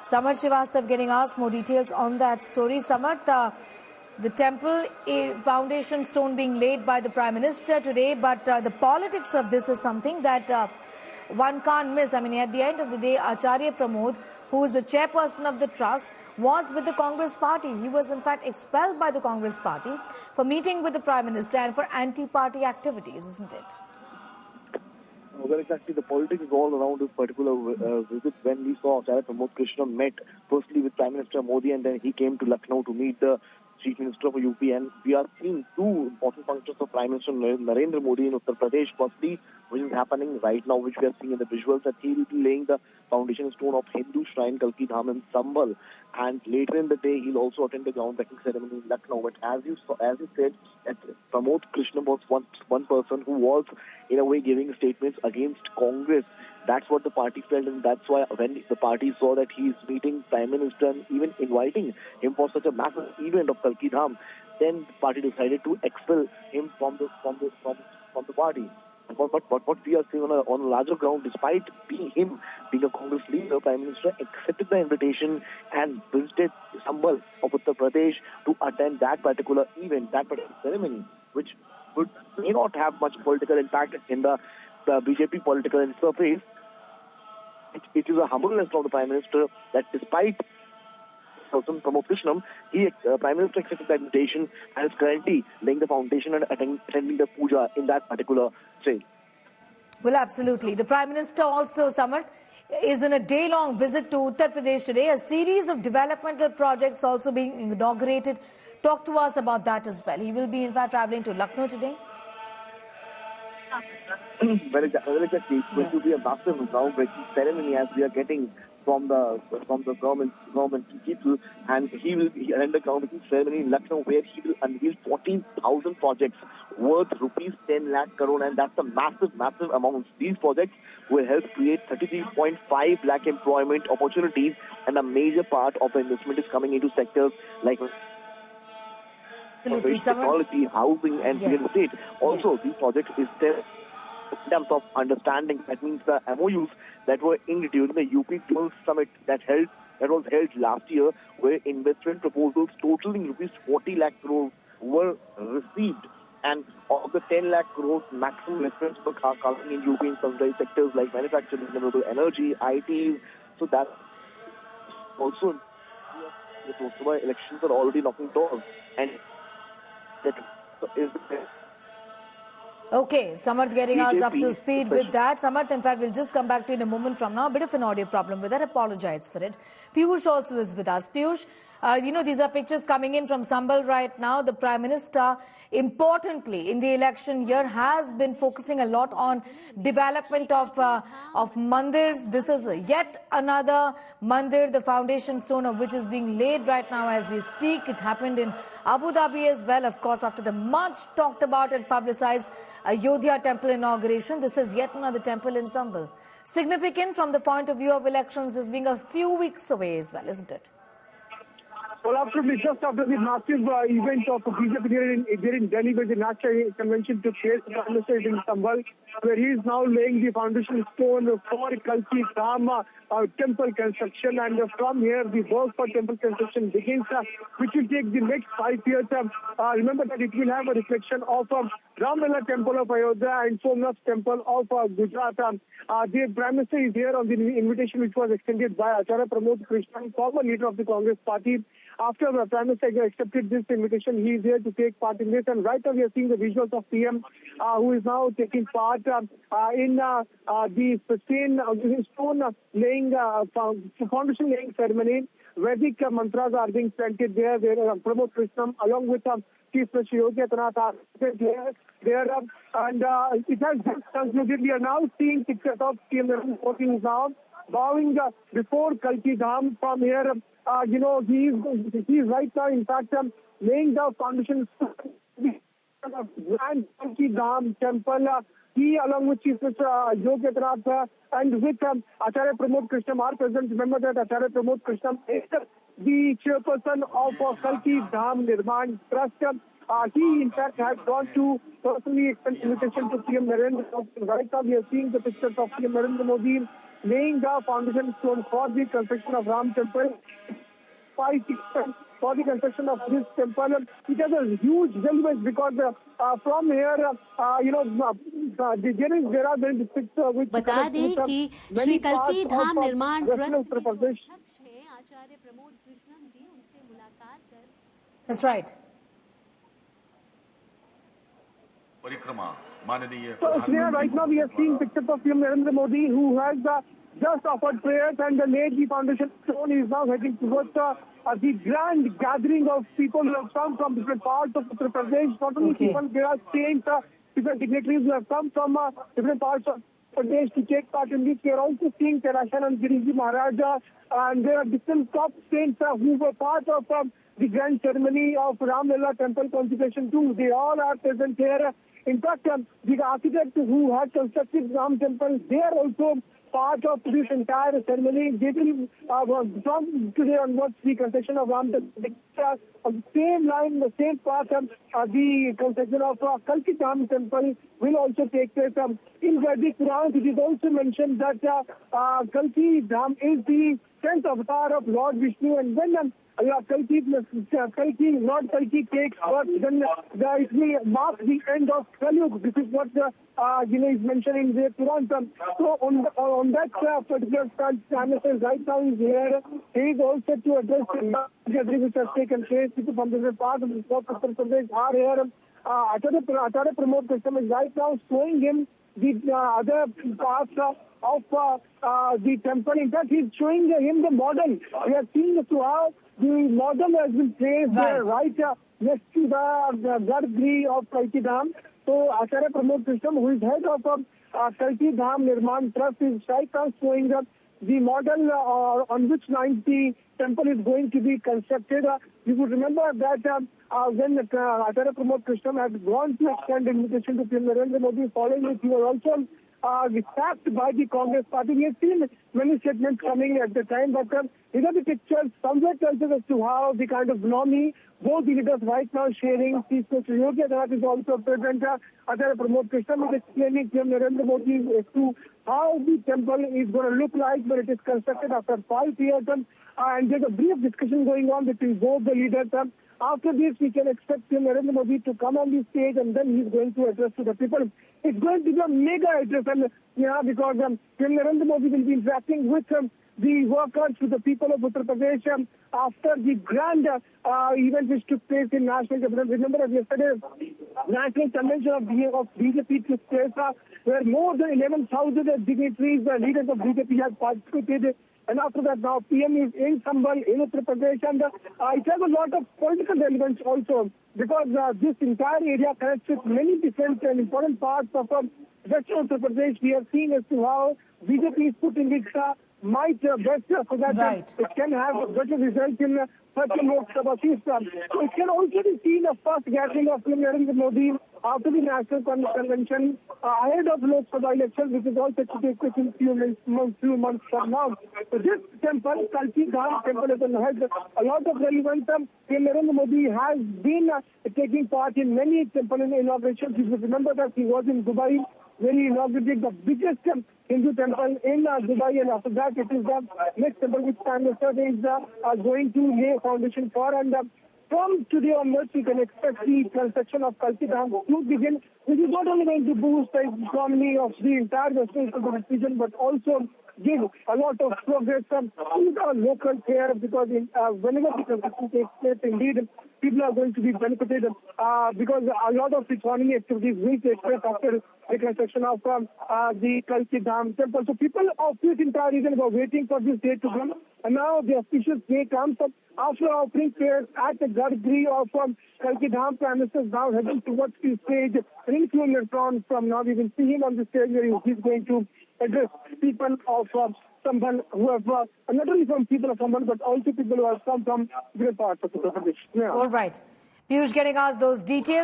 Samarth Srivastav getting asked more details on that story. Samarth, the temple foundation stone being laid by the Prime Minister today, but the politics of this is something that one can't miss. I mean, at the end of the day, Acharya Pramod, who is the chairperson of the trust, was with the Congress party. He was in fact expelled by the Congress party for meeting with the Prime Minister and for anti-party activities, isn't it? Well, exactly. The politics is all around this particular visit. When we saw Acharya Pramod Krishna met firstly with Prime Minister Modi, and then he came to Lucknow to meet the Chief Minister of UP, and we are seeing two important functions of Prime Minister Narendra Modi in Uttar Pradesh. Firstly, which is happening right now, which we are seeing in the visuals, that he will be laying the foundation stone of Hindu shrine Kalki Dham in Sambal, and later in the day he'll also attend the groundbreaking ceremony in Lucknow. But as you said, that Pramod Krishna was one person who was in a way giving statements against Congress. That's what the party felt, and that's why when the party saw that he is meeting Prime Minister and even inviting him for such a massive event of Kalki Dham, then the party decided to expel him from the party. But what we are seeing on a larger ground, despite being a Congress leader, Prime Minister accepted the invitation and visited Sambal of Uttar Pradesh to attend that particular event, that particular ceremony, which may not have much political impact in the BJP political surface. It is a humbleness from the Prime Minister that despite Pramod Krishnam, Prime Minister accepted the invitation and is currently laying the foundation and attending the puja in that particular state. Well, absolutely. The Prime Minister also, Samarth, is in a day-long visit to Uttar Pradesh today. A series of developmental projects also being inaugurated. Talk to us about that as well. He will be, in fact, traveling to Lucknow today. Well, exactly. It's going to be a massive groundbreaking ceremony as we are getting from the government people, and he will attend the groundbreaking ceremony in Lucknow, where he will unveil 14,000 projects worth rupees 10 lakh crore, and that's a massive amount. These projects will help create 33.5 lakh employment opportunities, and a major part of the investment is coming into sectors like technology, housing, and real estate. Also, these projects is there in terms of understanding. That means the MOUs that were in during the UP Global Summit that was held last year, where investment proposals totaling rupees 40 lakh crore were received, and of the 10 lakh crore maximum investments were coming in UP in some sectors like manufacturing, renewable energy, IT. So that also the Lok elections are already knocking doors, and that is okay, Samarth getting us up to speed with that. Samarth, in fact, we'll just come back to you in a moment from now. A bit of an audio problem with that. Apologize for it. Piyush also is with us. Piyush, these are pictures coming in from Sambal right now. The Prime Minister, importantly, in the election year, has been focusing a lot on development of mandirs. This is yet another mandir, the foundation stone of which is being laid right now as we speak. It happened in Abu Dhabi as well, of course, after the much talked about and publicized Ayodhya temple inauguration. This is yet another temple in Sambal. Significant from the point of view of elections, as being a few weeks away as well, isn't it? Well, absolutely. Just after the massive event of BJP here in Delhi, where the National Convention took place, the Prime Minister is in Sambal, where he is now laying the foundation stone for Kalki Dham temple construction. And from here, the work for temple construction begins, which will take the next 5 years. Remember that it will have a reflection of Ramlala temple of Ayodhya and Somnath temple of Gujarat. The Prime Minister is here on the invitation which was extended by Acharya Pramod Krishna, former leader of the Congress party. After the Prime Minister accepted this invitation, he is here to take part in this. And right now we are seeing the visuals of PM, who is now taking part in the stone laying, foundation laying ceremony. Vedic mantras are being chanted there. Pramod Krishna, along with Chief Minister Yogi Adityanath, there, and it has just concluded. We are now seeing pictures of PM working now, bowing before Kalki Dham. From here, he is right now, in fact, laying the foundation Grand Kalki Dham temple. He, along with Chief Minister Yogi Adityanath and with Acharya Pramod Krishna, are present. Remember that Acharya Pramod Krishna is the chairperson of Kalki Dham Nirman Trust. He, in fact, has gone to personally extend invitation to PM Narendra Modi. Right now, we are seeing the pictures of PM Narendra Modi laying the foundation stone for the construction of Ram Temple. 5-6 for the construction of this temple. It has a huge relevance because from here, there are very pictures which बता दें कि श्री कल्की धाम निर्माण trust के जो अध्यक्ष हैं आचार्य प्रमोद कृष्णन जी, उनसे मुलाकात कर That's right. So, right now we are seeing pictures of Narendra Modi, who has just offered prayers and laid the foundation stone. He is now heading towards the grand gathering of people who have come from different parts of Uttar Pradesh. Not only people, there are saints, different dignitaries who have come from different parts of Pradesh to take part in this. We are also seeing Terashan and Giriji Maharaja, and there are different top saints who were part of the grand ceremony of Ram Lalla Temple consecration too. They all are present here. In fact, the architect who had constructed Ram Temple, they are also part of this entire ceremony. They will, from today onwards, the construction of Ram Temple, on the same line, the same path, the construction of Kalki Dham Temple will also take place. In Vedic Purans, it is also mentioned that Kalki Dham is the 10th avatar of Lord Vishnu, and when Lord Kalki takes birth, then it will mark the end of Kalki. This is what is mentioned in the Quran. So on that particular stand, right now is here. He is also to address the gathering which has taken place. People from different parts of the South Uttar Pradesh are here. Acharya Pramod is right now showing him the other parts of the temple. In fact, he is showing him the model. We are seeing as to how the model has been placed right next to the garbh of Kalki Dham. So Acharya Pramod, who is head of Kalki Dham Nirman Trust, is right now showing the model on which lines the temple is going to be constructed. You would remember that when Acharya Pramod had gone to extend invitation to PM Narendra Modi, following it, he was also sacked by the Congress party. We have seen many statements coming at the time, but the pictures somewhere tells us as to how the kind of normie both the leaders right now sharing. Peaceful Yogi Adityanath is also present. Acharya Pramod is explaining to Narendra Modi as to how the temple is going to look like when it is constructed after 5 years. And there's a brief discussion going on between both the leaders. After this, we can expect Narendra Modi to come on the stage, and then he's going to address to the people. It's going to be a mega address, and because Narendra Modi will be interacting with the workers, with the people of Uttar Pradesh after the grand event which took place in National Capital. Remember that yesterday, National Convention of BJP took place, where more than 11,000 dignitaries, leaders of BJP have participated. And after that, now PM is in Sambal, in Uttar Pradesh, and it has a lot of political relevance also, because this entire area connects with many different and important parts of Western Uttar Pradesh. We have seen as to how BJP is putting its might best so that it can have better results in such a Lok Sabha seat. So it can also be seen a first gathering of Narendra Modi after the National Convention ahead of Lok Sabha elections, which is also to take place in few months from now. So this temple, Kalki Dham Temple, has a lot of relevance. Narendra Modi has been taking part in many temple inaugurations. You should remember that he was in Dubai, where he inaugurated the biggest Hindu temple in Dubai, and after that it is the next temple which Prime Minister is going to lay foundation for. And from today onwards, we can expect the construction of Kalki Dham to begin, which is not only going to boost the economy of the entire Western region, but also give a lot of progress to the local here, because whenever the construction takes place, indeed, people are going to be benefited because a lot of economy activities will take place after the construction of the Kalki Dham Temple. So people of this entire region were waiting for this day to come, and now the auspicious day comes up. After offering prayers at the garbh of Kalki Dham, Prime Minister is now heading towards the stage. And in a few minutes from now, we will see him on the stage where he is going to address people of Sambal who have, not only from people of Sambal, but also people who have come from different parts of Uttar Pradesh. All right. Piyush getting us those details.